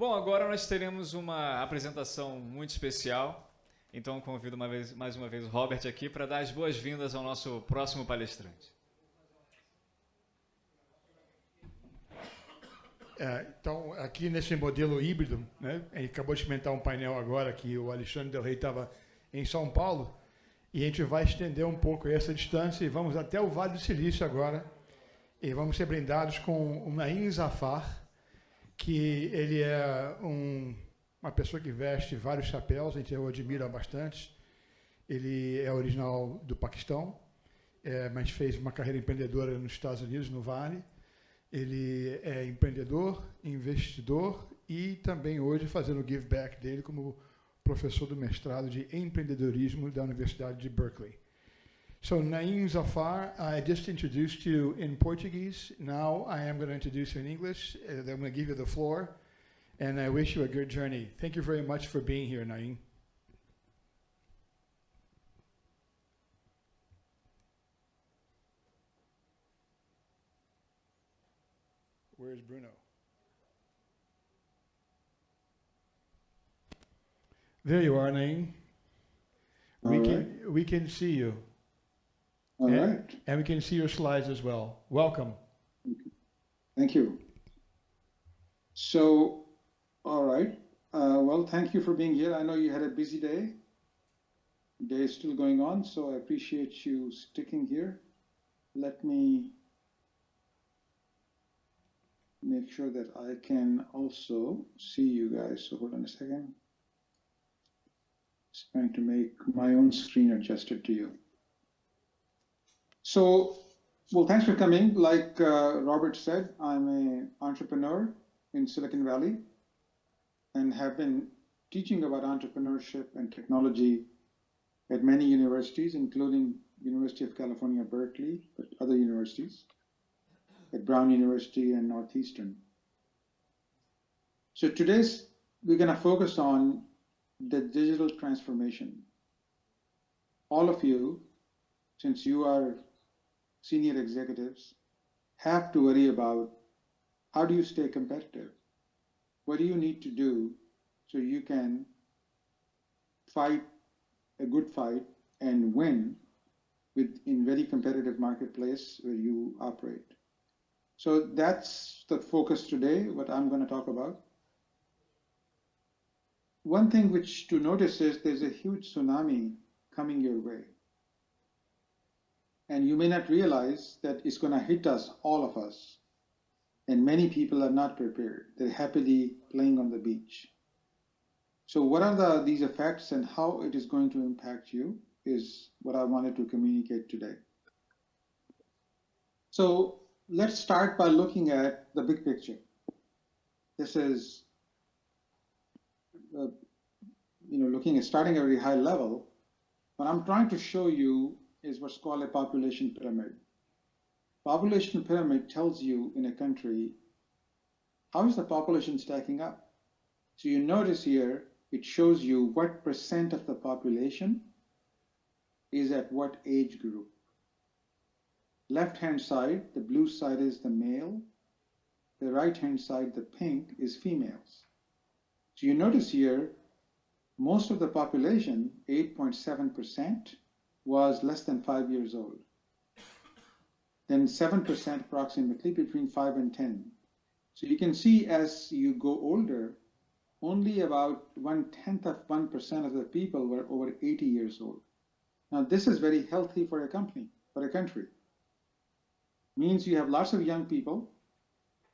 Bom, agora nós teremos uma apresentação muito especial, então convido mais uma vez o Robert aqui para dar as boas-vindas ao nosso próximo palestrante. Então, aqui nesse modelo híbrido, né, a gente acabou de experimentar um painel agora que o Alexandre Del Rey estava em São Paulo, e a gente vai estender um pouco essa distância e vamos até o Vale do Silício agora, e vamos ser brindados com o Naeem Zafar, que ele é uma pessoa que veste vários chapéus, a gente o admira bastante. Ele é original do Paquistão, mas fez uma carreira empreendedora nos Estados Unidos, no Vale. Ele é empreendedor, investidor e também hoje fazendo o give back dele como professor do mestrado de empreendedorismo da Universidade de Berkeley. So Naeem Zafar, I just introduced you in Portuguese. Now I am going to introduce you in English. I'm going to give you the floor, and I wish you a good journey. Thank you very much for being here, Naeem. Where's Bruno? There you are, Naeem. We can see you. All right. And we can see your slides as well. Welcome. Thank you. So, all right. Well, thank you for being here. I know you had a busy day. The day is still going on, so I appreciate you sticking here. Let me make sure that I can also see you guys. So hold on a second. Just trying to make my own screen adjusted to you. So, well, thanks for coming. Like Robert said, I'm an entrepreneur in Silicon Valley and have been teaching about entrepreneurship and technology at many universities, including University of California, Berkeley, but other universities, at Brown University and Northeastern. So we're going to focus on the digital transformation. All of you, since you are senior executives, have to worry about how do you stay competitive? What do you need to do so you can fight a good fight and win in very competitive marketplace where you operate? So that's the focus today, what I'm going to talk about. One thing which to notice is there's a huge tsunami coming your way. And you may not realize that it's going to hit us, all of us. And many people are not prepared. They're happily playing on the beach. So what are these effects and how it is going to impact you is what I wanted to communicate today. So let's start by looking at the big picture. This is, starting at a very high level. What I'm trying to show you is what's called a population pyramid. Population pyramid tells you in a country, how is the population stacking up? So you notice here, it shows you what percent of the population is at what age group. Left-hand side, the blue side is the male. The right-hand side, the pink, is females. So you notice here, most of the population, 8.7%, was less than 5 years old. Then 7% approximately between 5 and 10. So you can see as you go older, only about 0.1% of the people were over 80 years old. Now this is very healthy for a country. Means you have lots of young people,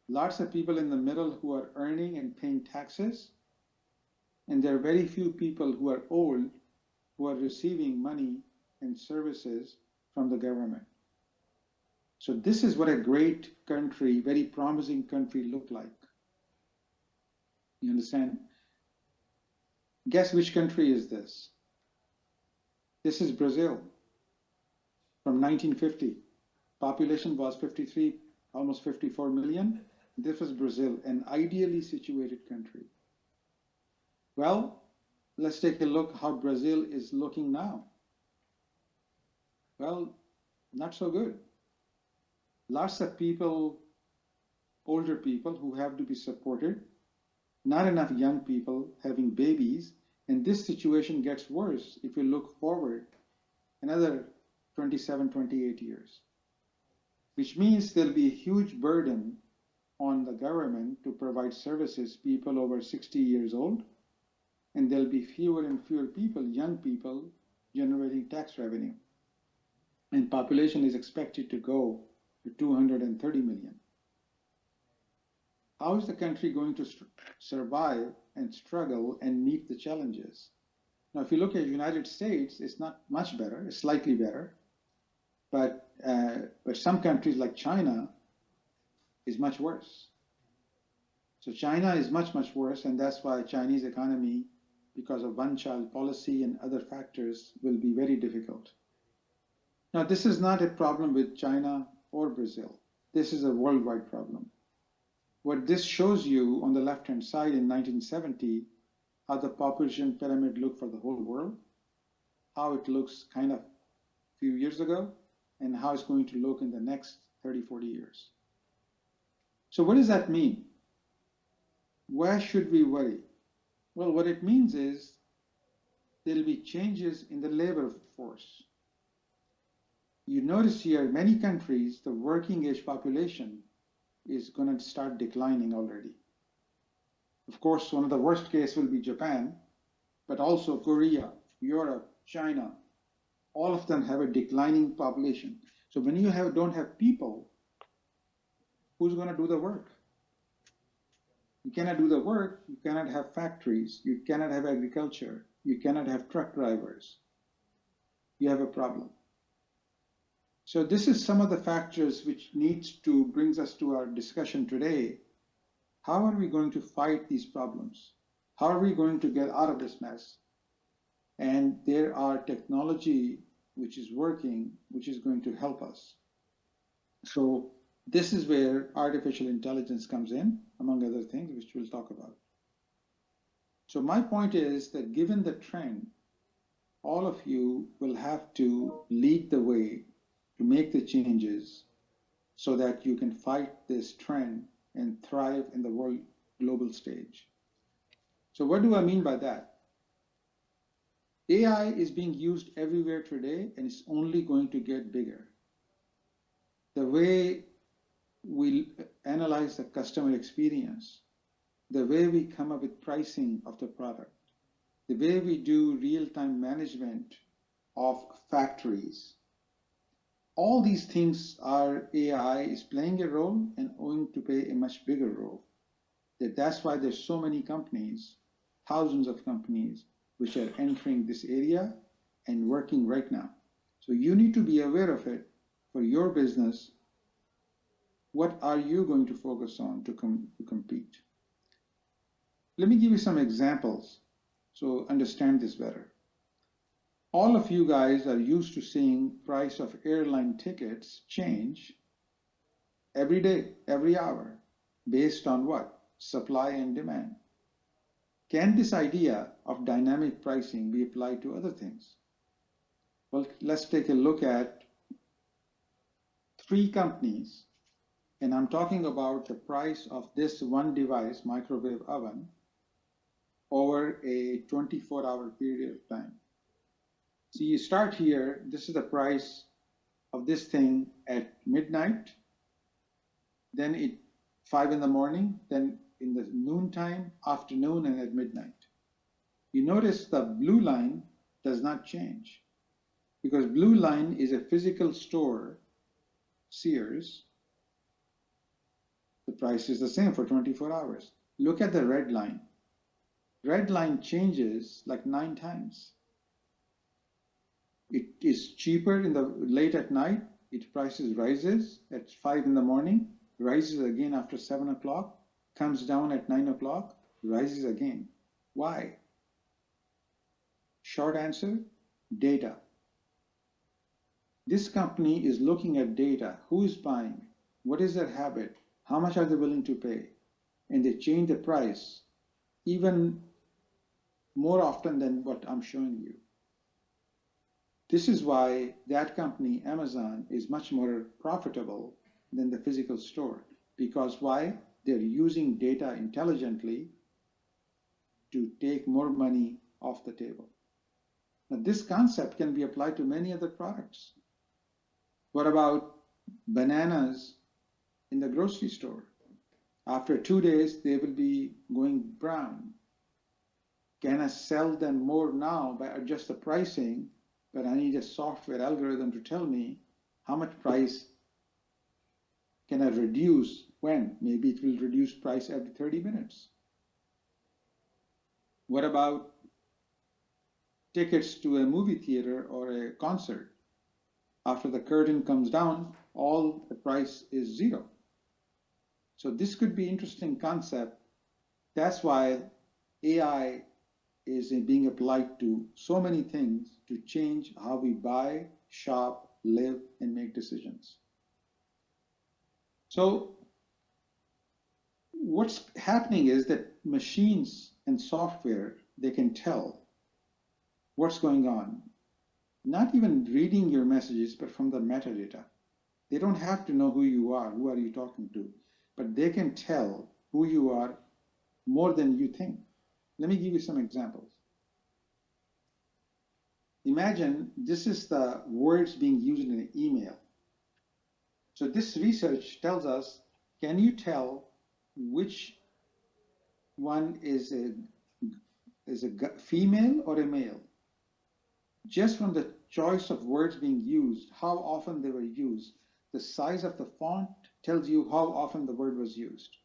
lots of people in the middle who are earning and paying taxes, and there are very few people who are old who are receiving money and services from the government. So this is what a great country, very promising country looked like. You understand? Guess which country is this? This is Brazil from 1950. Population was 53, almost 54 million. This was Brazil, an ideally situated country. Well, let's take a look how Brazil is looking now. Well, not so good. Lots of people, older people who have to be supported, not enough young people having babies, and this situation gets worse if you look forward another 27, 28 years, which means there'll be a huge burden on the government to provide services people over 60 years old, and there'll be fewer and fewer people, young people, generating tax revenue. And population is expected to go to 230 million. How is the country going to survive and struggle and meet the challenges? Now, if you look at the United States, it's not much better, it's slightly better, but some countries like China is much worse. So China is much, much worse, and that's why Chinese economy, because of one-child policy and other factors, will be very difficult. Now, this is not a problem with China or Brazil. This is a worldwide problem. What this shows you on the left-hand side in 1970, how the population pyramid looked for the whole world, how it looks kind of a few years ago, and how it's going to look in the next 30, 40 years. So what does that mean? Why should we worry? Well, what it means is there'll be changes in the labor force. You notice here, many countries, the working age population is going to start declining already. Of course, one of the worst cases will be Japan, but also Korea, Europe, China, all of them have a declining population. So when you don't have people, who's going to do the work? You cannot do the work, you cannot have factories, you cannot have agriculture, you cannot have truck drivers. You have a problem. So this is some of the factors which brings us to our discussion today. How are we going to fight these problems? How are we going to get out of this mess? And there are technology which is working, which is going to help us. So this is where artificial intelligence comes in, among other things, which we'll talk about. So my point is that given the trend, all of you will have to lead the way to make the changes so that you can fight this trend and thrive in the world global stage. So what do I mean by that? AI is being used everywhere today, and it's only going to get bigger. The way we analyze the customer experience, the way we come up with pricing of the product, the way we do real-time management of factories, all these things are AI is playing a role and going to play a much bigger role. That's why there's so many companies, thousands of companies, which are entering this area and working right now. So you need to be aware of it for your business. What are you going to focus on to compete? Let me give you some examples so understand this better. All of you guys are used to seeing price of airline tickets change every day, every hour, based on what? Supply and demand. Can this idea of dynamic pricing be applied to other things? Well, let's take a look at 3 companies, and I'm talking about the price of this one device, microwave oven, over a 24-hour period of time. So you start here, this is the price of this thing at midnight, then at 5 in the morning, then in the noontime, afternoon, and at midnight. You notice the blue line does not change because blue line is a physical store, Sears. The price is the same for 24 hours. Look at the red line. Red line changes like 9 times. It is cheaper in the late at night. Its prices rises at 5 in the morning, rises again after 7 o'clock, comes down at 9 o'clock, rises again. Why? Short answer, data. This company is looking at data. Who is buying? What is their habit? How much are they willing to pay? And they change the price even more often than what I'm showing you. This is why that company, Amazon, is much more profitable than the physical store. Because why? They're using data intelligently to take more money off the table. Now, this concept can be applied to many other products. What about bananas in the grocery store? After 2 days, they will be going brown. Can I sell them more now by adjust the pricing, but I need a software algorithm to tell me how much price can I reduce when? Maybe it will reduce price every 30 minutes. What about tickets to a movie theater or a concert? After the curtain comes down, all the price is zero. So this could be interesting concept. That's why AI is being applied to so many things to change how we buy, shop, live, and make decisions. So what's happening is that machines and software, they can tell what's going on, not even reading your messages, but from the metadata. They don't have to know who you are you talking to, but they can tell who you are more than you think. Let me give you some examples. Imagine this is the words being used in an email. So this research tells us, can you tell which one is a female or a male? Just from the choice of words being used, how often they were used, the size of the font tells you how often the word was used.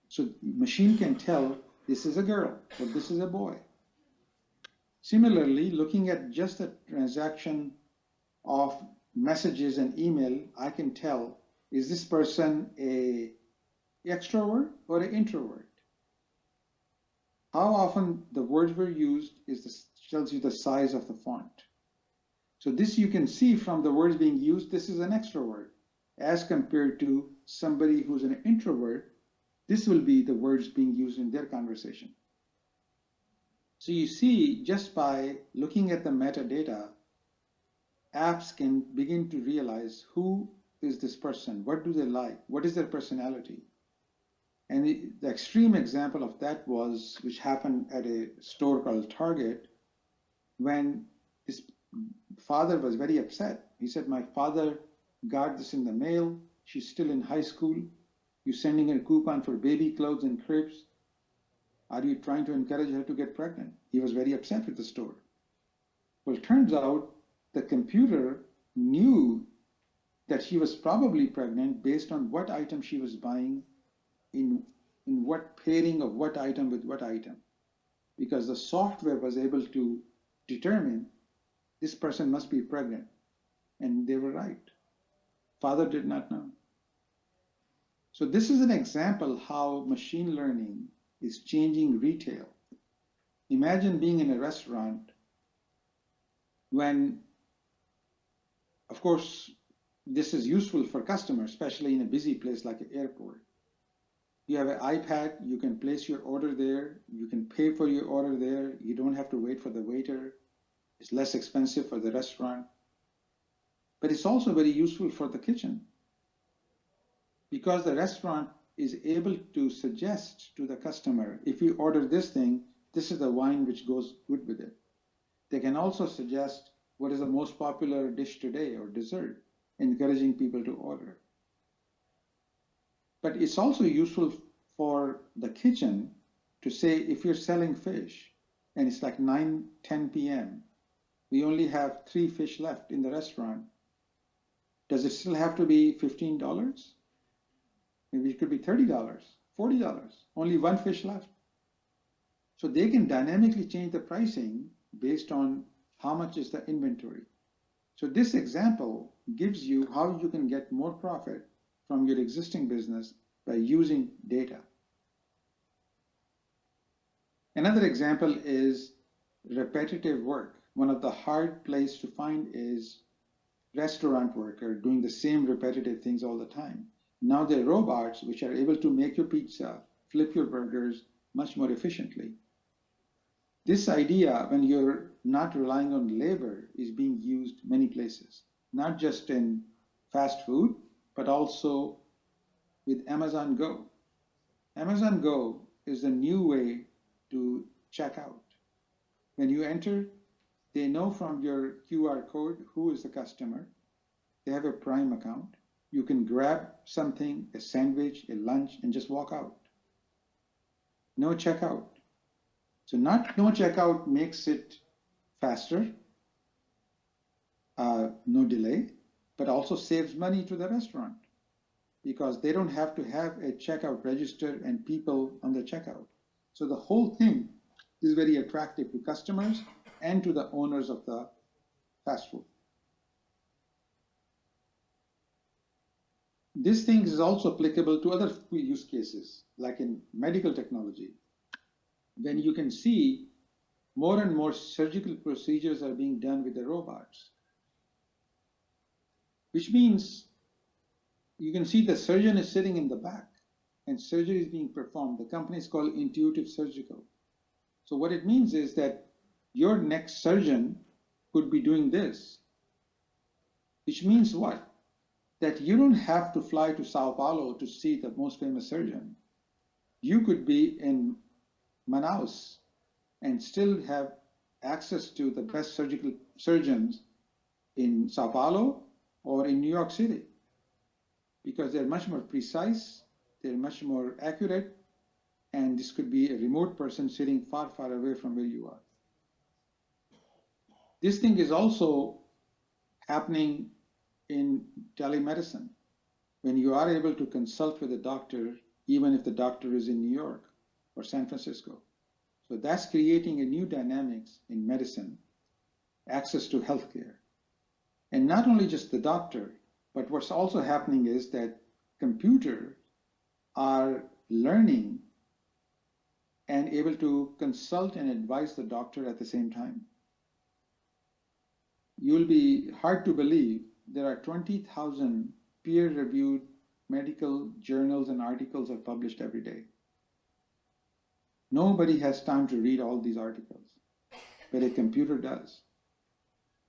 So the machine can tell this is a girl or this is a boy. Similarly, looking at just the transaction of messages and email, I can tell, is this person an extrovert or an introvert? How often the words were used tells you the size of the font. So this you can see from the words being used, this is an extrovert. As compared to somebody who's an introvert, this will be the words being used in their conversation. So you see, just by looking at the metadata, apps can begin to realize who is this person, what do they like, what is their personality. And the extreme example of that was, which happened at a store called Target, when his father was very upset. He said, my father got this in the mail. She's still in high school. You're sending her a coupon for baby clothes and cribs. Are you trying to encourage her to get pregnant? He was very upset with the store. Well, it turns out the computer knew that she was probably pregnant based on what item she was buying, in what pairing of what item with what item. Because the software was able to determine this person must be pregnant. And they were right. Father did not know. So this is an example how machine learning is changing retail. Imagine being in a restaurant when, of course, this is useful for customers, especially in a busy place like an airport. You have an iPad, you can place your order there, you can pay for your order there, you don't have to wait for the waiter. It's less expensive for the restaurant. But it's also very useful for the kitchen, because the restaurant is able to suggest to the customer, if you order this thing, this is the wine which goes good with it. They can also suggest what is the most popular dish today or dessert, encouraging people to order. But it's also useful for the kitchen to say, if you're selling fish and it's like 9-10 p.m., we only have 3 fish left in the restaurant, does it still have to be $15? Maybe it could be $30, $40, only 1 fish left. So they can dynamically change the pricing based on how much is the inventory. So this example gives you how you can get more profit from your existing business by using data. Another example is repetitive work. One of the hard places to find is restaurant worker doing the same repetitive things all the time. Now there are robots which are able to make your pizza, flip your burgers much more efficiently. This idea, when you're not relying on labor, is being used many places, not just in fast food, but also with Amazon Go. Amazon Go is the new way to check out. When you enter, they know from your QR code who is the customer. They have a Prime account. You can grab something, a sandwich, a lunch, and just walk out. No checkout. So no checkout makes it faster, no delay, but also saves money to the restaurant because they don't have to have a checkout register and people on the checkout. So the whole thing is very attractive to customers and to the owners of the fast food. This thing is also applicable to other use cases, like in medical technology, when you can see more and more surgical procedures are being done with the robots, which means you can see the surgeon is sitting in the back and surgery is being performed. The company is called Intuitive Surgical. So what it means is that your next surgeon could be doing this, which means what? That you don't have to fly to Sao Paulo to see the most famous surgeon. You could be in Manaus and still have access to the best surgical surgeons in Sao Paulo or in New York City, because they're much more precise, they're much more accurate, and this could be a remote person sitting far, far away from where you are. This thing is also happening in telemedicine, when you are able to consult with a doctor, even if the doctor is in New York or San Francisco. So that's creating a new dynamics in medicine, access to healthcare. And not only just the doctor, but what's also happening is that computers are learning and able to consult and advise the doctor at the same time. You'll be hard to believe there are 20,000 peer-reviewed medical journals and articles are published every day. Nobody has time to read all these articles, but a computer does.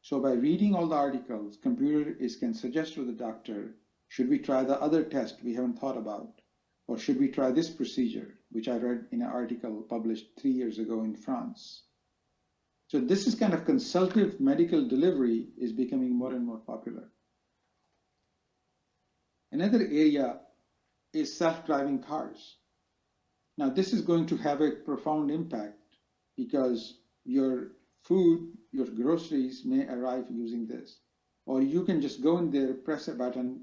So by reading all the articles, computer can suggest to the doctor, should we try the other test we haven't thought about? Or should we try this procedure, which I read in an article published 3 years ago in France? So this is kind of consultative medical delivery is becoming more and more popular. Another area is self-driving cars. Now this is going to have a profound impact because your food, your groceries may arrive using this. Or you can just go in there, press a button,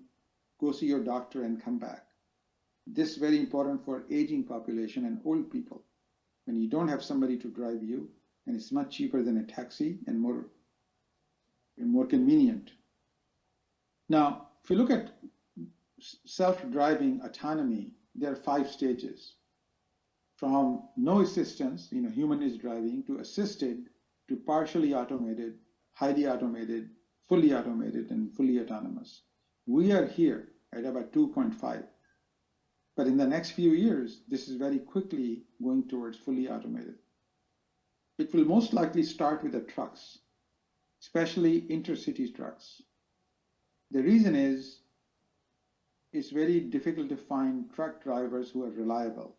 go see your doctor and come back. This is very important for aging population and old people. When you don't have somebody to drive you, and it's much cheaper than a taxi and more convenient. Now, if you look at self-driving autonomy, there are 5 stages. From no assistance, human is driving, to assisted, to partially automated, highly automated, fully automated, and fully autonomous. We are here at about 2.5. But in the next few years, this is very quickly going towards fully automated. It will most likely start with the trucks, especially intercity trucks. The reason is it's very difficult to find truck drivers who are reliable.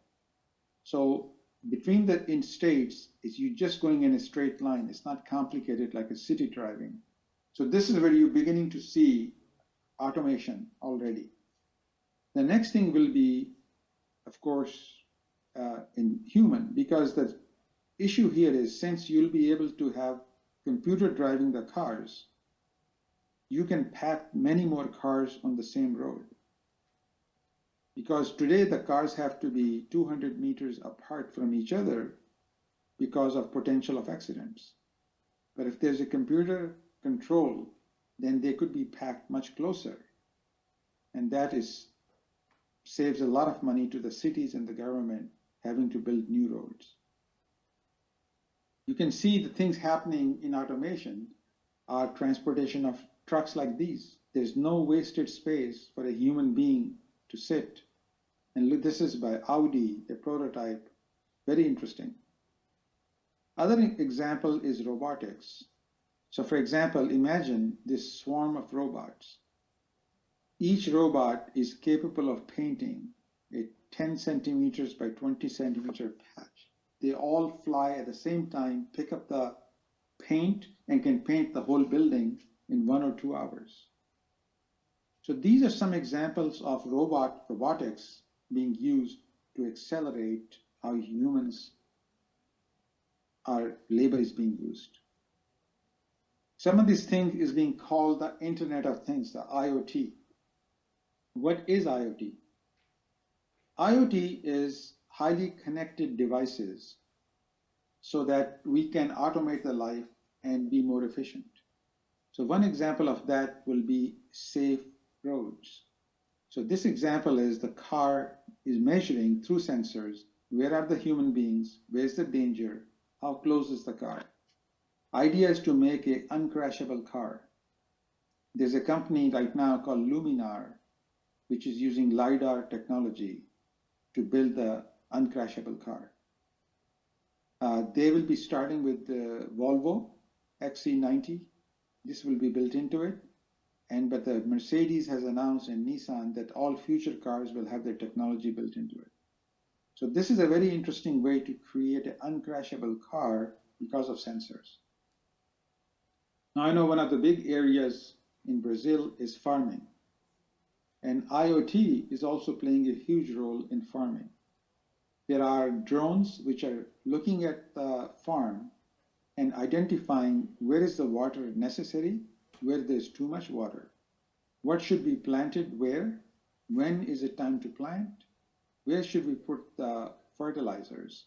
So between in states, it's you just going in a straight line. It's not complicated like a city driving. So this is where you're beginning to see automation already. The next thing will be, of course, in human, because the issue here is since you'll be able to have computer driving the cars, you can pack many more cars on the same road. Because today the cars have to be 200 meters apart from each other because of potential of accidents. But if there's a computer control, then they could be packed much closer. And that saves a lot of money to the cities and the government having to build new roads. You can see the things happening in automation are transportation of trucks like these. There's no wasted space for a human being to sit. And look, this is by Audi, a prototype, very interesting. Other example is robotics. So for example, imagine this swarm of robots. Each robot is capable of painting a 10 centimeters by 20 centimeter patch. they all fly at the same time, pick up the paint, and can paint the whole building in 1 or 2 hours. So these are some examples of robotics being used to accelerate how our labor is being used. Some of these things is being called the Internet of Things, the IoT. What is IoT? IoT is highly connected devices so that we can automate the life and be more efficient. So one example of that will be safe roads. So this example is the car is measuring through sensors, where are the human beings, where's the danger, how close is the car. Idea is to make an uncrashable car. There's a company right now called Luminar, which is using LiDAR technology to build the uncrashable car. They will be starting with the Volvo XC90. This will be built into it. But the Mercedes has announced, and Nissan, that all future cars will have their technology built into it. So this is a very interesting way to create an uncrashable car because of sensors. Now I know one of the big areas in Brazil is farming. And IoT is also playing a huge role in farming. There are drones which are looking at the farm and identifying where is the water necessary, where there's too much water, what should be planted where, when is it time to plant, where should we put the fertilizers.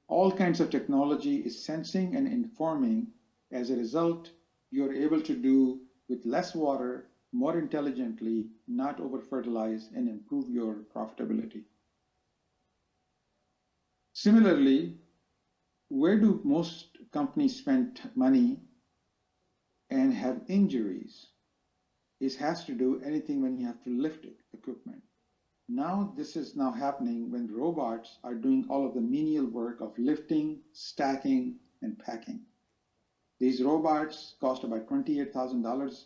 All kinds of technology is sensing and informing. As a result, you're able to do with less water, more intelligently, not over-fertilize, and improve your profitability. Similarly, where do most companies spend money and have injuries? It has to do anything when you have to lift equipment. Now this is now happening when robots are doing all of the menial work of lifting, stacking, and packing. These robots cost about $28,000.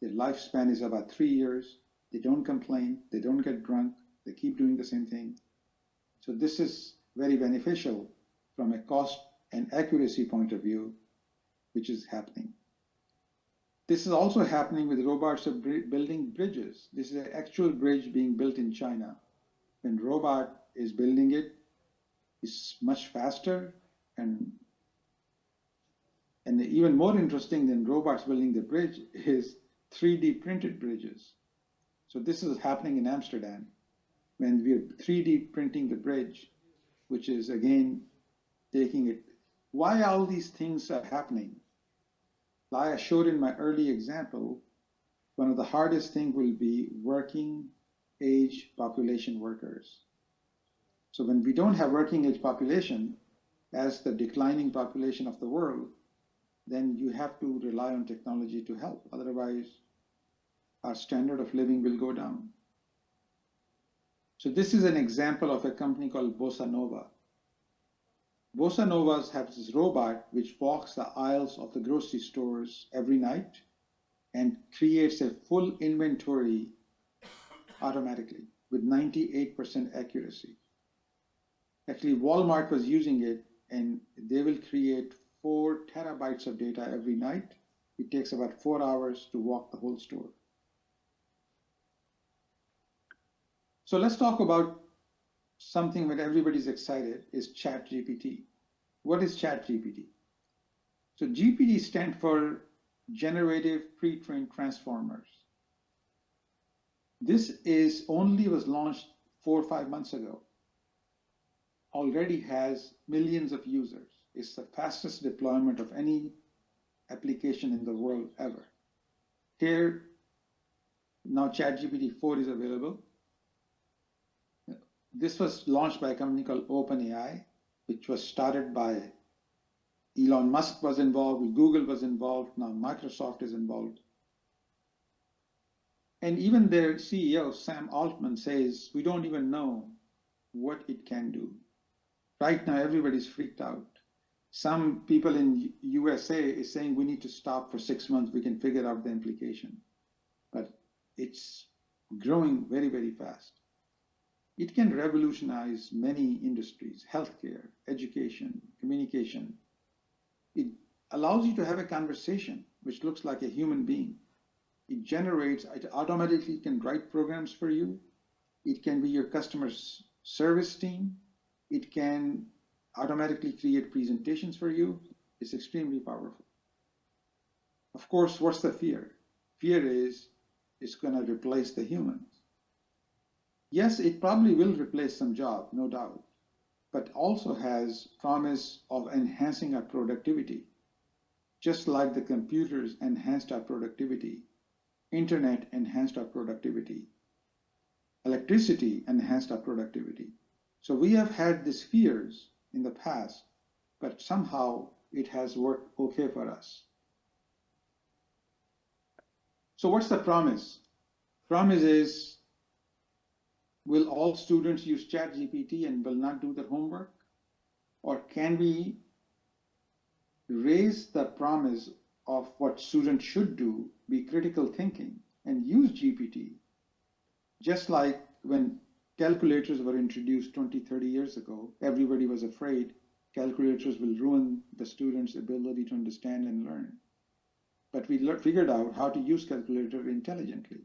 Their lifespan is about 3 years. They don't complain. They don't get drunk. They keep doing the same thing. So this is very beneficial from a cost and accuracy point of view, which is happening. This is also happening with robots of building bridges. This is an actual bridge being built in China. When robot is building it, it's much faster and even more interesting than robots building the bridge is 3D printed bridges. So this is happening in Amsterdam when we're 3D printing the bridge, which is again taking it. Why all these things are happening? Like I showed in my early example, one of the hardest things will be working age population workers. So when we don't have working age population as the declining population of the world, then you have to rely on technology to help. Otherwise, our standard of living will go down. So this is an example of a company called Bossa Nova. Bossa Novas have this robot which walks the aisles of the grocery stores every night and creates a full inventory automatically with 98% accuracy. Actually, Walmart was using it and they will create 4 terabytes of data every night. It takes about 4 hours to walk the whole store. So let's talk about something that everybody's excited is ChatGPT. What is ChatGPT? So GPT stands for Generative Pre-trained Transformers. This was launched 4 or 5 months ago. Already has millions of users. It's the fastest deployment of any application in the world ever. Here, now ChatGPT 4 is available. This was launched by a company called OpenAI, which was started by Elon Musk was involved, Google was involved, now Microsoft is involved. And even their CEO, Sam Altman, says, we don't even know what it can do. Right now, everybody's freaked out. Some people in USA is saying we need to stop for 6 months, we can figure out the implication. But it's growing very, very fast. it can revolutionize many industries, healthcare, education, communication. It allows you to have a conversation which looks like a human being. It automatically can write programs for you. It can be your customer service team. It can automatically create presentations for you. It's extremely powerful. Of course, what's the fear? Fear is it's going to replace the humans. Yes, it probably will replace some job, no doubt, but also has promise of enhancing our productivity. Just like the computers enhanced our productivity, internet enhanced our productivity, electricity enhanced our productivity. So we have had these fears in the past, but somehow it has worked okay for us. So what's the promise? Promise is, will all students use ChatGPT and will not do their homework? Or can we raise the promise of what students should do, be critical thinking, and use GPT? Just like when calculators were introduced 20, 30 years ago, everybody was afraid calculators will ruin the students' ability to understand and learn. But we figured out how to use calculator intelligently.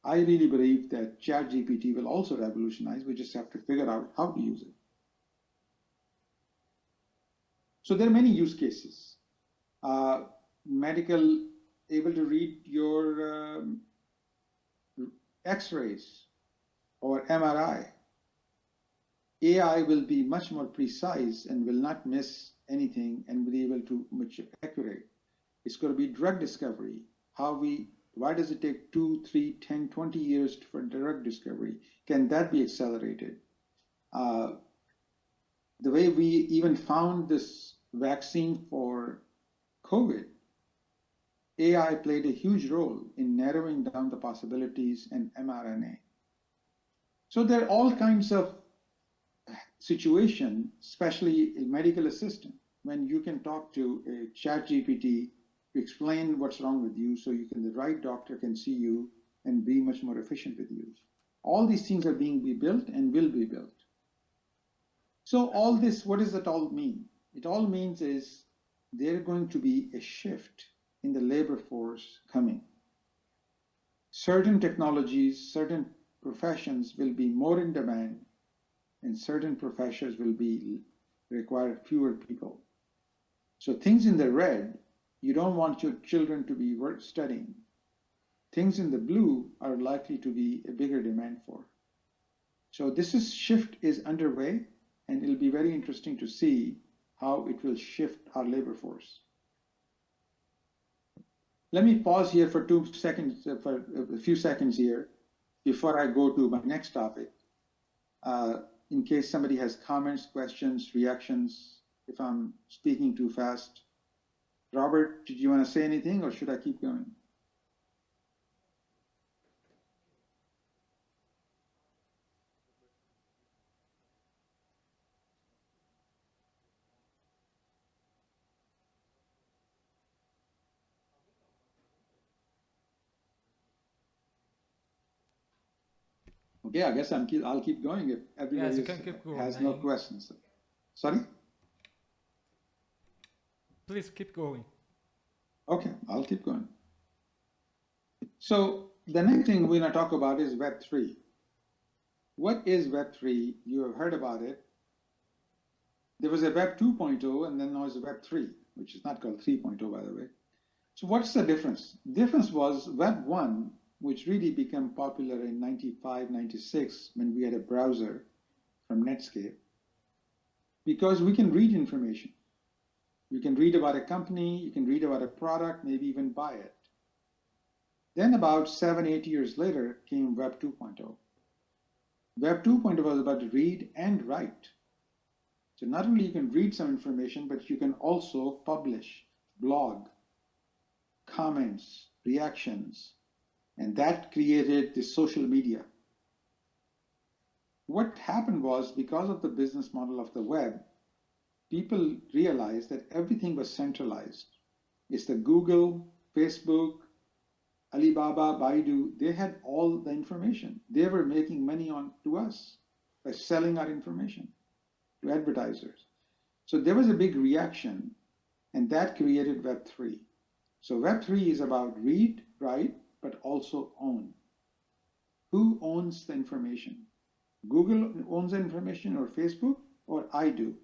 I really believe that ChatGPT will also revolutionize. We just have to figure out how to use it. So there are many use cases. Medical, able to read your X-rays or MRI. AI will be much more precise and will not miss anything and will be able to much accurate. It's going to be drug discovery. Why does it take 2, 3, 10, 20 years for drug discovery? Can that be accelerated? The way we even found this vaccine for COVID, AI played a huge role in narrowing down the possibilities in mRNA. So there are all kinds of situations, especially a medical assistant, when you can talk to a ChatGPT to explain what's wrong with you so the right doctor can see you and be much more efficient with you. All these things are being built and will be built. So all this, what does it all mean? It all means is there's going to be a shift in the labor force coming. Certain technologies, certain professions will be more in demand, and certain professions will require fewer people. So things in the red, you don't want your children to be studying. Things in the blue are likely to be a bigger demand for. So this shift is underway, and it'll be very interesting to see how it will shift our labor force. Let me pause here for 2 seconds, for a few seconds here, before I go to my next topic, in case somebody has comments, questions, reactions, if I'm speaking too fast. Robert, did you want to say anything, or should I keep going? Okay, I guess I'll keep going if everybody has no questions. Sorry? Please keep going. Okay, I'll keep going. So the next thing we're going to talk about is Web3. What is Web3? You have heard about it. There was a Web 2.0 and then there was a Web 3, which is not called 3.0, by the way. So what's the difference? The difference was Web 1, which really became popular in 95, 96, when we had a browser from Netscape, because we can read information. You can read about a company, you can read about a product, maybe even buy it. Then about 7, 8 years later came Web 2.0. Web 2.0 was about read and write. So not only you can read some information, but you can also publish, blog, comments, reactions, and that created the social media. What happened was, because of the business model of the web, people realized that everything was centralized. It's the Google, Facebook, Alibaba, Baidu, they had all the information. They were making money on to us. by selling our information to advertisers. So there was a big reaction, and that created Web3. So Web3 is about read, write, but also own. Who owns the information? Google owns the information, or Facebook, or I do.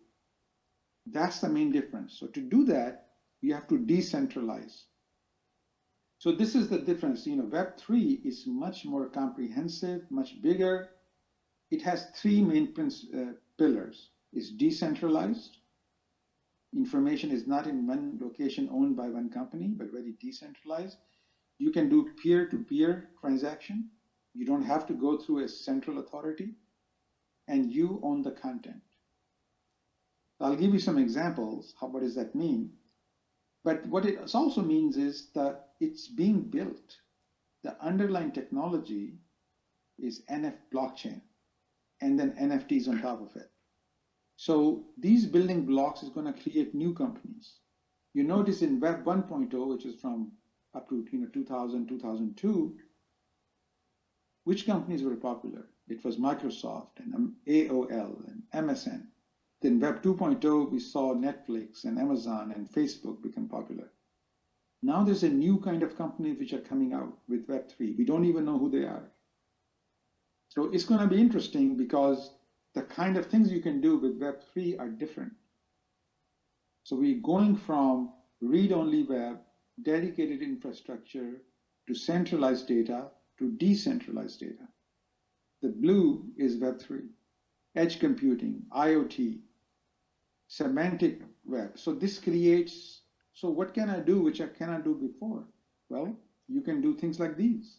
That's the main difference. So to do that, you have to decentralize. So this is the difference. Web3 is much more comprehensive, much bigger. It has three main pillars. It's decentralized. Information is not in one location owned by one company, but very decentralized. You can do peer-to-peer transaction. You don't have to go through a central authority, and you own the content. I'll give you some examples. What does that mean? But what it also means is that it's being built. The underlying technology is blockchain, and then NFTs on top of it. So these building blocks is going to create new companies. You notice in Web 1.0, which is from up to 2000, 2002, which companies were popular? It was Microsoft and AOL and MSN. Then Web 2.0, we saw Netflix and Amazon and Facebook become popular. Now there's a new kind of companies which are coming out with Web3. We don't even know who they are. So it's going to be interesting because the kind of things you can do with Web3 are different. So we're going from read-only web, dedicated infrastructure, to centralized data, to decentralized data. The blue is Web3, edge computing, IoT, semantic web. So this creates, so what can I do which I cannot do before? Well, you can do things like these.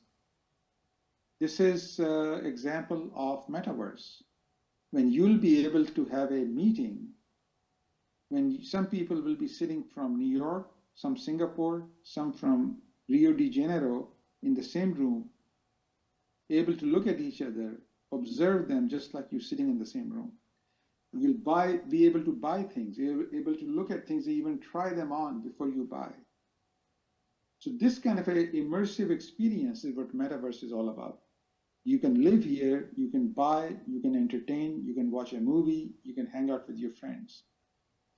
This is an example of metaverse. When you'll be able to have a meeting, when some people will be sitting from New York, some Singapore, some from Rio de Janeiro in the same room, able to look at each other, observe them just like you're sitting in the same room. You'll be able to buy things, you're able to look at things, even try them on before you buy. So this kind of an immersive experience is what metaverse is all about. You can live here, you can buy, you can entertain, you can watch a movie, you can hang out with your friends.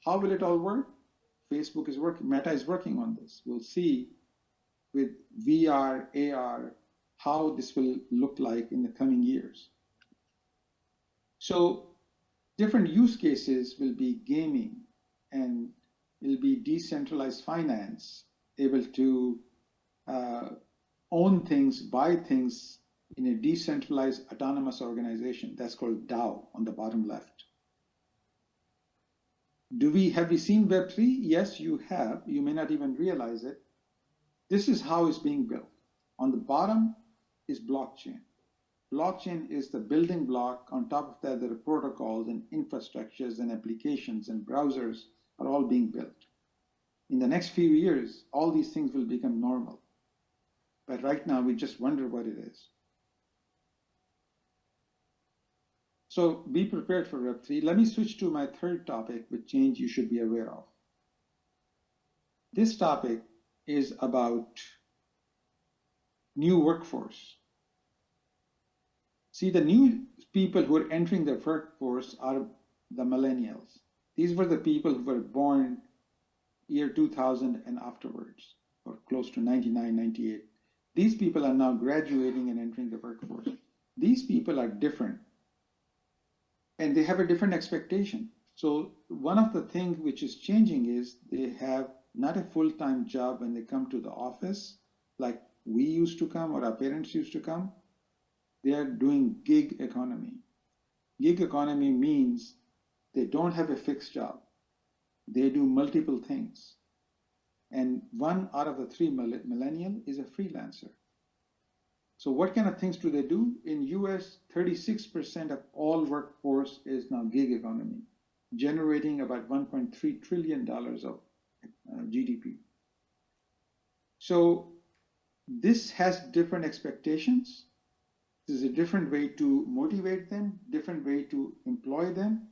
How will it all work? Facebook is working, Meta is working on this. We'll see with VR, AR, how this will look like in the coming years. So different use cases will be gaming, and it'll be decentralized finance, able to own things, buy things in a decentralized autonomous organization. That's called DAO on the bottom left. Have we seen Web3? Yes, you have. You may not even realize it. This is how it's being built. On the bottom is blockchain. Blockchain is the building block. On top of that, there are protocols and infrastructures and applications and browsers are all being built. In the next few years, all these things will become normal. But right now, we just wonder what it is. So be prepared for Web3. Let me switch to my third topic, which change you should be aware of. This topic is about new workforce. See, the new people who are entering the workforce are the millennials. These were the people who were born year 2000 and afterwards, or close to 99, 98. These people are now graduating and entering the workforce. These people are different, and they have a different expectation. So one of the things which is changing is they have not a full-time job when they come to the office, like we used to come or our parents used to come. They are doing gig economy. Gig economy means they don't have a fixed job. They do multiple things. And 1 out of the 3 millennial is a freelancer. So what kind of things do they do? In US, 36% of all workforce is now gig economy, generating about $1.3 trillion of GDP. So this has different expectations. This is a different way to motivate them, different way to employ them.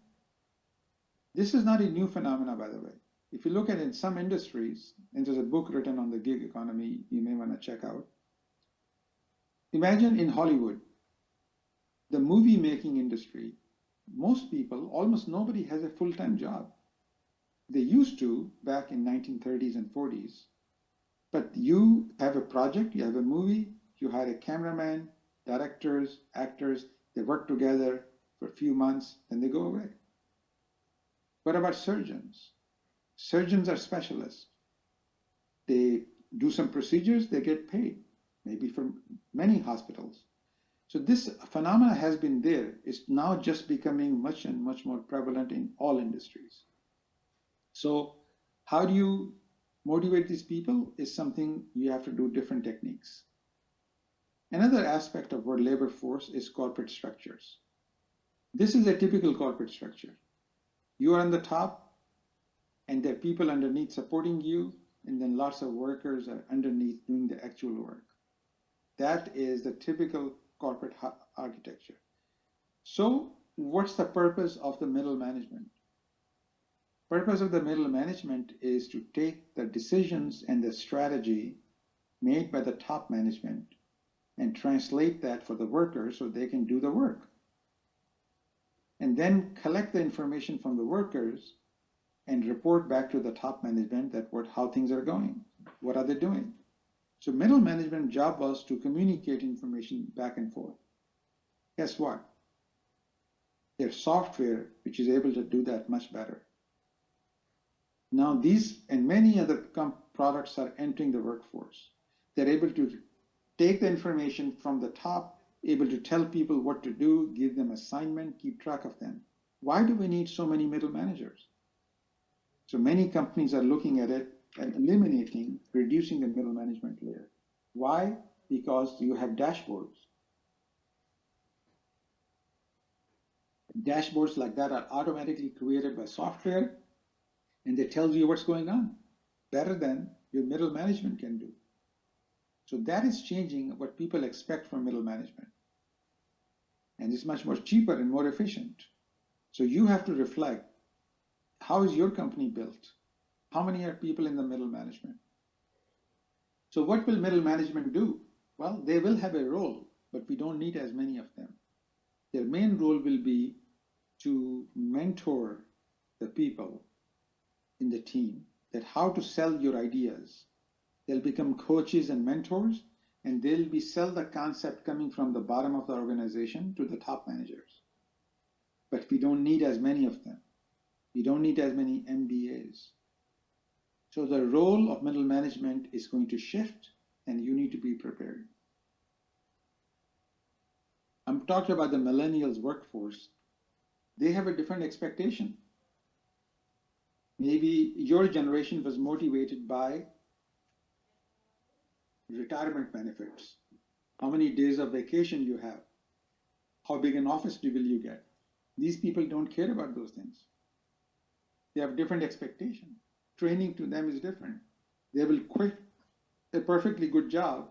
This is not a new phenomenon, by the way. If you look at it in some industries, and there's a book written on the gig economy you may want to check out. Imagine in Hollywood, the movie making industry most people, almost nobody has a full-time job. They used to back in 1930s and 40s. But you have a project, you have a movie, you hire a cameraman, directors, actors, they work together for a few months, then they go away. What about surgeons? Surgeons are specialists. They do some procedures, they get paid, maybe from many hospitals. So this phenomena has been there. It's now just becoming much and much more prevalent in all industries. So how do you motivate these people is something you have to do different techniques. Another aspect of our labor force is corporate structures. This is a typical corporate structure. You are on the top, and there are people underneath supporting you, and then lots of workers are underneath doing the actual work. That is the typical corporate architecture. So what's the purpose of the middle management? Purpose of the middle management is to take the decisions and the strategy made by the top management and translate that for the workers so they can do the work. And then collect the information from the workers and report back to the top management that how things are going, what are they doing. So middle management job was to communicate information back and forth. Guess what? There's software which is able to do that much better. Now these and many other products are entering the workforce. They're able to take the information from the top, able to tell people what to do, give them assignment, keep track of them. Why do we need so many middle managers? So many companies are looking at it and eliminating, reducing the middle management layer. Why? Because you have dashboards. Dashboards like that are automatically created by software, and they tell you what's going on better than your middle management can do. So that is changing what people expect from middle management. And it's much more cheaper and more efficient. So you have to reflect, how is your company built? How many are people in the middle management? So what will middle management do? Well, they will have a role, but we don't need as many of them. Their main role will be to mentor the people in the team, that how to sell your ideas. They'll become coaches and mentors, and they'll be sell the concept coming from the bottom of the organization to the top managers. But we don't need as many of them. We don't need as many MBAs. So the role of middle management is going to shift, and you need to be prepared. I'm talking about the millennials workforce. They have a different expectation. Maybe your generation was motivated by retirement benefits, how many days of vacation you have, how big an office will you get. These people don't care about those things. They have different expectation. Training to them is different. They will quit a perfectly good job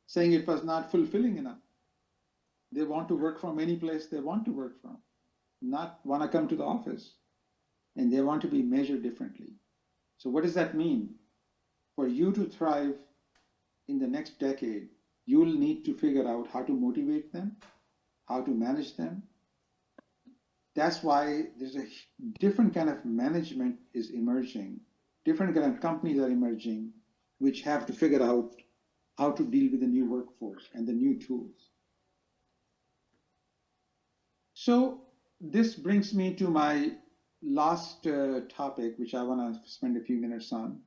saying it was not fulfilling enough. They want to work from any place they want to work from, not want to come to the office. And they want to be measured differently. So what does that mean? For you to thrive in the next decade, you will need to figure out how to motivate them, how to manage them. That's why there's a different kind of management is emerging. Different kind of companies are emerging, which have to figure out how to deal with the new workforce and the new tools. So this brings me to my last topic, which I want to spend a few minutes on,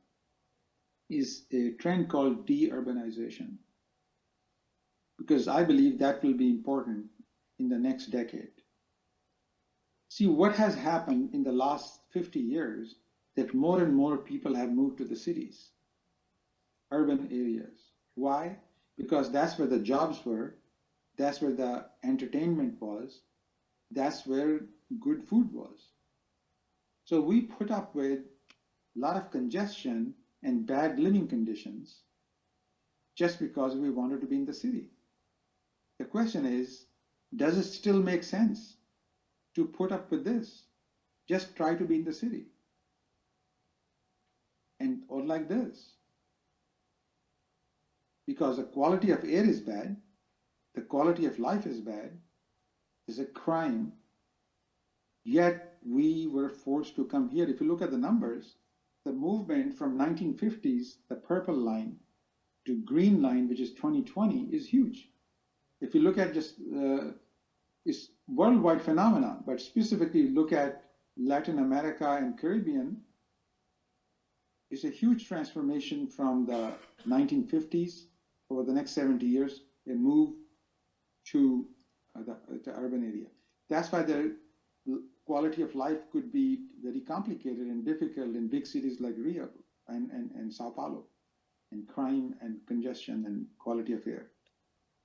is a trend called de-urbanization, because I believe that will be important in the next decade. See, what has happened in the last 50 years, that more and more people have moved to the cities, urban areas. Why? Because that's where the jobs were, that's where the entertainment was, that's where good food was. So we put up with a lot of congestion and bad living conditions just because we wanted to be in the city. The question is, does it still make sense to put up with this? Just try to be in the city. Or like this. Because the quality of air is bad, the quality of life is bad, there's a crime, Yet we were forced to come here. If you look at the numbers, the movement from 1950s, the purple line, to green line, which is 2020, is huge. If you look at just it's worldwide phenomena, but specifically look at Latin America and Caribbean, it's a huge transformation from the 1950s over the next 70 years, a move to the urban area. That's why the quality of life could be very complicated and difficult in big cities like Rio and Sao Paulo, and crime and congestion and quality of air.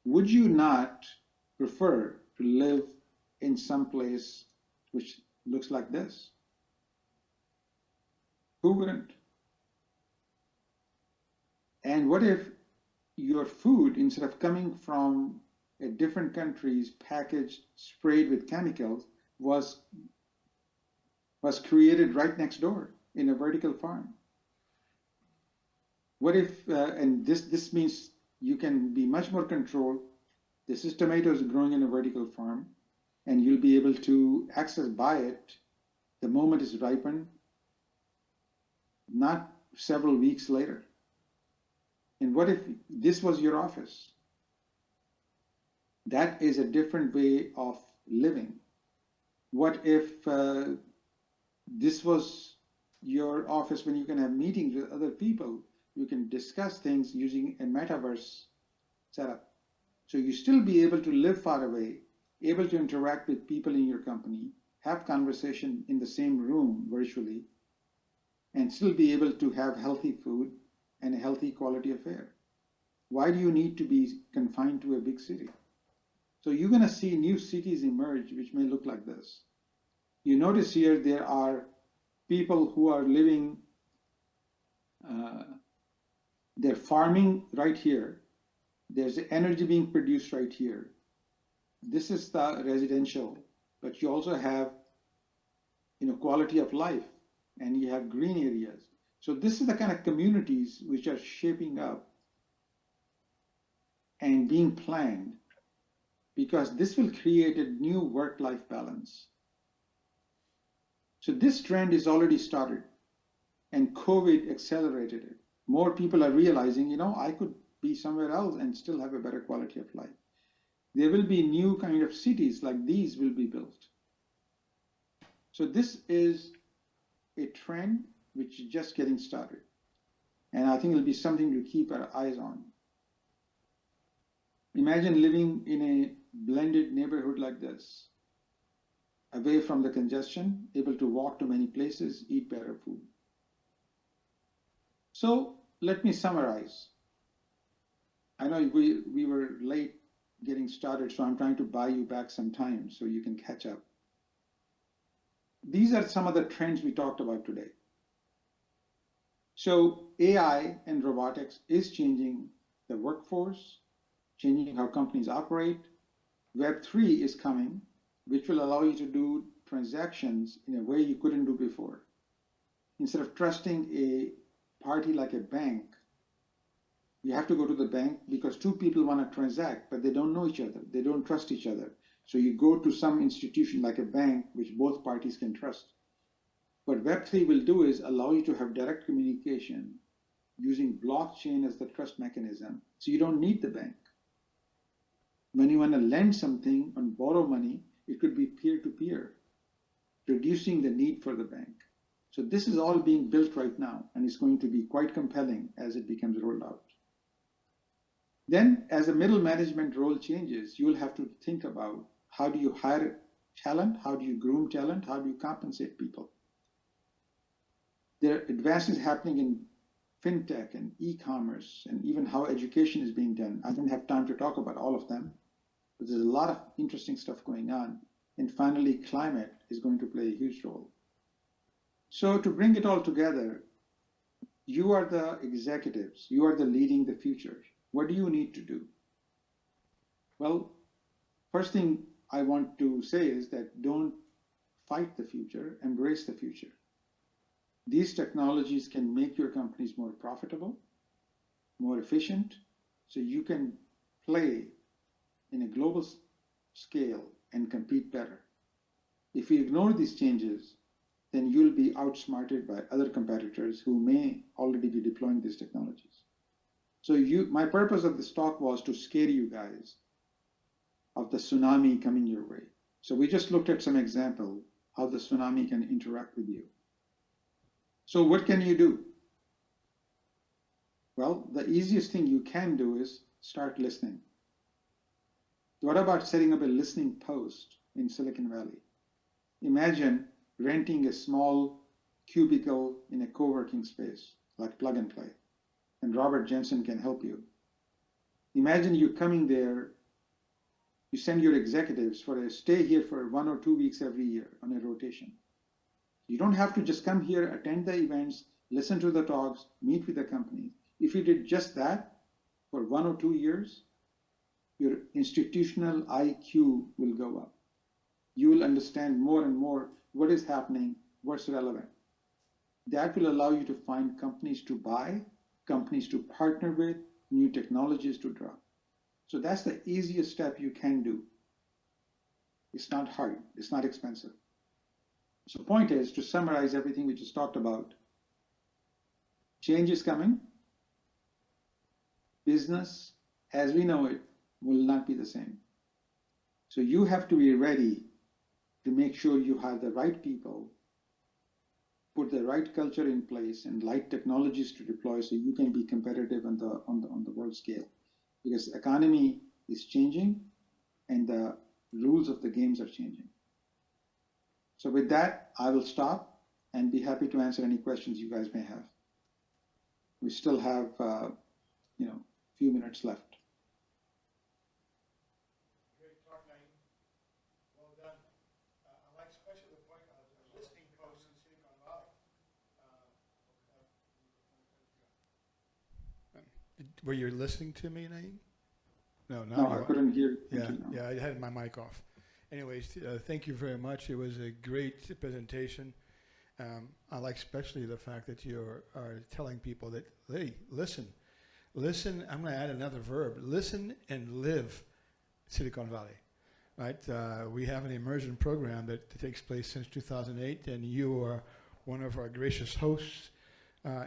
Would you not prefer to live in some place which looks like this? Who wouldn't? And what if your food, instead of coming from a different countries, packaged, sprayed with chemicals, was created right next door in a vertical farm? What if, and this means you can be much more controlled. This is tomatoes growing in a vertical farm, and you'll be able to buy it the moment it's ripened, not several weeks later. And what if this was your office? That is a different way of living. What if this was your office when you can have meetings with other people? You can discuss things using a metaverse setup. So you still be able to live far away, able to interact with people in your company, have conversation in the same room virtually, and still be able to have healthy food and a healthy quality of air. Why do you need to be confined to a big city? So you're going to see new cities emerge which may look like this. You notice here there are people who are living, they're farming right here. There's energy being produced right here. This is the residential, but you also have, quality of life, and you have green areas. So this is the kind of communities which are shaping up and being planned, because this will create a new work-life balance. So this trend is already started, and COVID accelerated it. More people are realizing, I could be somewhere else and still have a better quality of life. There will be new kind of cities like these will be built. So this is a trend which is just getting started. And I think it'll be something to keep our eyes on. Imagine living in a blended neighborhood like this, away from the congestion, able to walk to many places, eat better food. So let me summarize. I know we were late getting started, so I'm trying to buy you back some time so you can catch up. These are some of the trends we talked about today. So AI and robotics is changing the workforce, changing how companies operate. Web3 is coming, which will allow you to do transactions in a way you couldn't do before. Instead of trusting a party like a bank, you have to go to the bank because two people want to transact, but they don't know each other. They don't trust each other. So you go to some institution like a bank, which both parties can trust. What Web3 will do is allow you to have direct communication using blockchain as the trust mechanism. So you don't need the bank. When you want to lend something and borrow money, it could be peer-to-peer, reducing the need for the bank. So this is all being built right now, and it's going to be quite compelling as it becomes rolled out. Then, as the middle management role changes, you will have to think about how do you hire talent, how do you groom talent, how do you compensate people. There are advances happening in fintech and e-commerce, and even how education is being done. I don't have time to talk about all of them, but there's a lot of interesting stuff going on. And finally, climate is going to play a huge role. So to bring it all together, you are the executives, you are the leading the future. What do you need to do? Well, first thing I want to say is that don't fight the future, embrace the future. These technologies can make your companies more profitable, more efficient, so you can play in a global scale and compete better. If you ignore these changes, then you'll be outsmarted by other competitors who may already be deploying these technologies. So my purpose of this talk was to scare you guys of the tsunami coming your way. So we just looked at some example how the tsunami can interact with you. So what can you do? Well, the easiest thing you can do is start listening. What about setting up a listening post in Silicon Valley? Imagine renting a small cubicle in a co-working space like Plug and Play, and Robert Jensen can help you. Imagine you coming there, you send your executives for a stay here for 1 or 2 weeks every year on a rotation. You don't have to just come here, attend the events, listen to the talks, meet with the company. If you did just that for 1 or 2 years, your institutional IQ will go up. You will understand more and more what is happening, what's relevant. That will allow you to find companies to buy, companies to partner with, new technologies to drop. So that's the easiest step you can do. It's not hard, it's not expensive. So point is, to summarize everything we just talked about, change is coming. Business, as we know it, will not be the same. So you have to be ready to make sure you have the right people, put the right culture in place, and right technologies to deploy so you can be competitive on the world scale. Because the economy is changing and the rules of the games are changing. So with that, I will stop and be happy to answer any questions you guys may have. We still have, a few minutes left. Great talk, Naeem. Well done. I like especially the point of the listening post in Silicon Valley. Were you listening to me, Naeem? No, I couldn't hear. Yeah, I had my mic off. Anyways, thank you very much. It was a great presentation. I like especially the fact that you are telling people that, hey, listen. I'm going to add another verb. Listen and live Silicon Valley, right? We have an immersion program that takes place since 2008, and you are one of our gracious hosts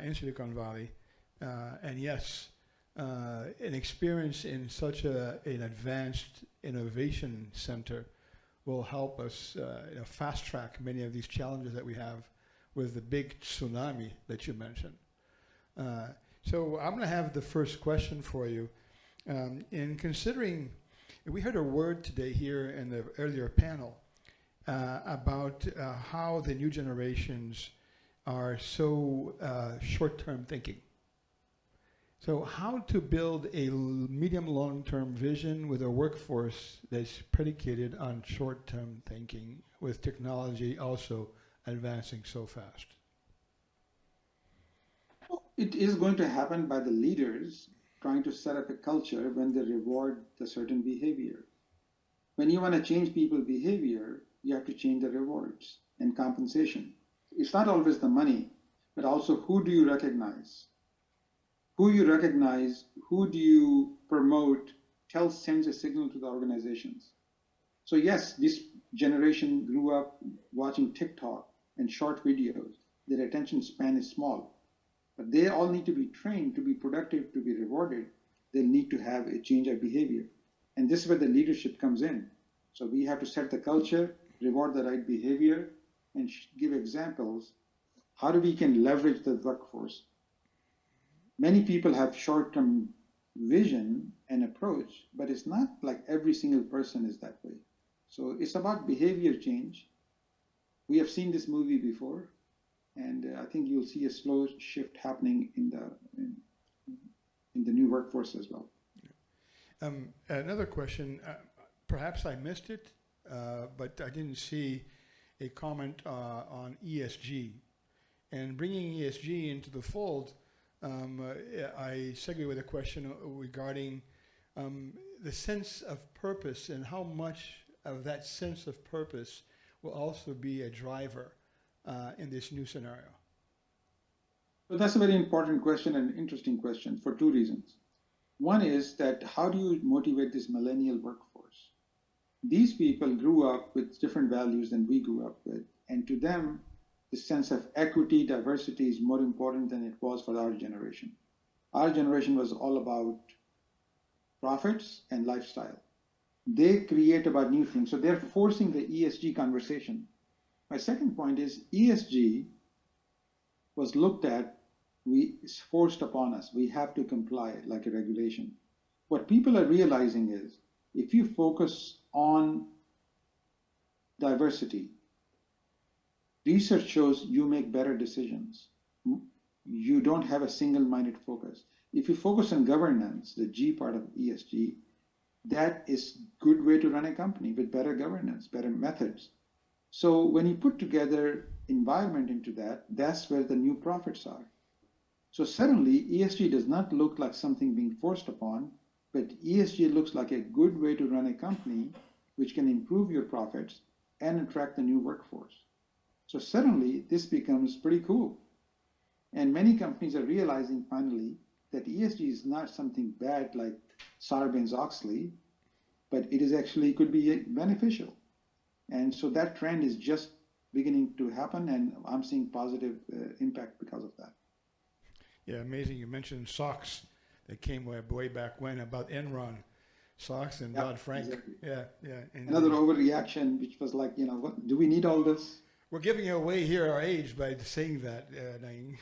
in Silicon Valley. And yes, an experience in such an advanced innovation center will help us fast track many of these challenges that we have with the big tsunami that you mentioned. So I'm going to have the first question for you. In considering, we heard a word today here in the earlier panel about how the new generations are so short-term thinking. So how to build a medium long-term vision with a workforce that's predicated on short-term thinking with technology also advancing so fast? It is going to happen by the leaders trying to set up a culture when they reward the certain behavior. When you want to change people's behavior, you have to change the rewards and compensation. It's not always the money, but also who do you recognize? Who you recognize, who do you promote, sends a signal to the organizations. So yes, this generation grew up watching TikTok and short videos. Their attention span is small. But they all need to be trained to be productive, to be rewarded. They'll need to have a change of behavior. And this is where the leadership comes in. So we have to set the culture, reward the right behavior, and give examples how we can leverage the workforce. Many people have short-term vision and approach, but it's not like every single person is that way. So it's about behavior change. We have seen this movie before. And I think you'll see a slow shift happening in the new workforce as well. Another question, perhaps I missed it, but I didn't see a comment on ESG. And bringing ESG into the fold, I segue with a question regarding the sense of purpose and how much of that sense of purpose will also be a driver in this new scenario? So that's a very important question and interesting question for two reasons. One is that how do you motivate this millennial workforce? these people grew up with different values than we grew up with. And to them, the sense of equity, diversity is more important than it was for our generation. Our generation was all about profits and lifestyle. They create about new things. So they're forcing the ESG conversation. My second point is ESG was looked at, it's forced upon us. We have to comply like a regulation. What people are realizing is if you focus on diversity, research shows you make better decisions. You don't have a single-minded focus. If you focus on governance, the G part of ESG, that is a good way to run a company with better governance, better methods. So when you put together environment into that, that's where the new profits are. So suddenly, ESG does not look like something being forced upon, but ESG looks like a good way to run a company which can improve your profits and attract the new workforce. So suddenly, this becomes pretty cool. And many companies are realizing finally that ESG is not something bad like Sarbanes-Oxley, but it is actually could be beneficial. And so that trend is just beginning to happen, and I'm seeing positive impact because of that. Yeah, amazing. You mentioned SOX that came way back when about Enron, SOX and Dodd-Frank. Exactly. Yeah. And another overreaction, which was like, what do we need all this? We're giving away here our age by saying that, Naeem.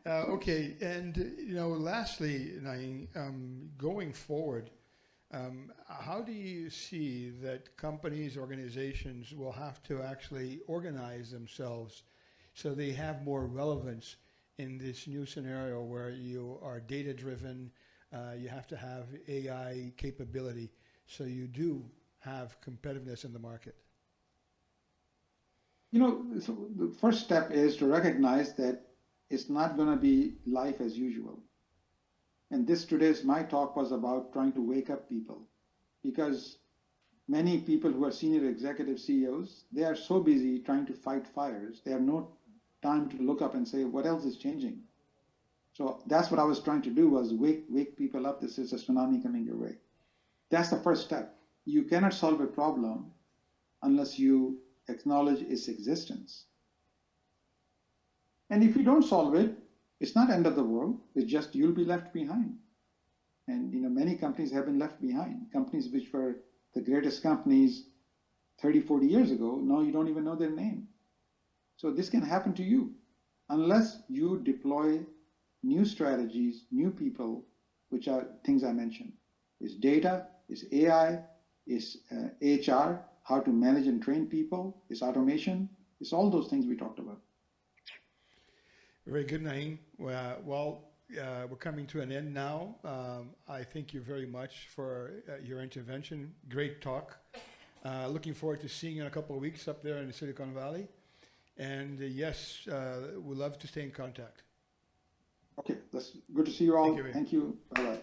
Okay, and lastly, Naeem, going forward, how do you see that companies, organizations will have to actually organize themselves so they have more relevance in this new scenario where you are data-driven, you have to have AI capability, so you do have competitiveness in the market? So the first step is to recognize that it's not going to be life as usual. And my talk was about trying to wake up people, because many people who are senior executive CEOs, they are so busy trying to fight fires. They have no time to look up and say, what else is changing? So that's what I was trying to do, was wake people up. This is a tsunami coming your way. That's the first step. You cannot solve a problem unless you acknowledge its existence. And if you don't solve it, it's not end of the world. It's just you'll be left behind. And many companies have been left behind. Companies which were the greatest companies 30, 40 years ago, now you don't even know their name. So this can happen to you unless you deploy new strategies, new people, which are things I mentioned. It's data, it's AI, it's HR, how to manage and train people, it's automation, it's all those things we talked about. Very good, Naeem. Well, we're coming to an end now. I thank you very much for your intervention. Great talk. Looking forward to seeing you in a couple of weeks up there in the Silicon Valley. And yes, we'd love to stay in contact. Okay, that's good to see you all. Thank you. Thank you. Bye-bye.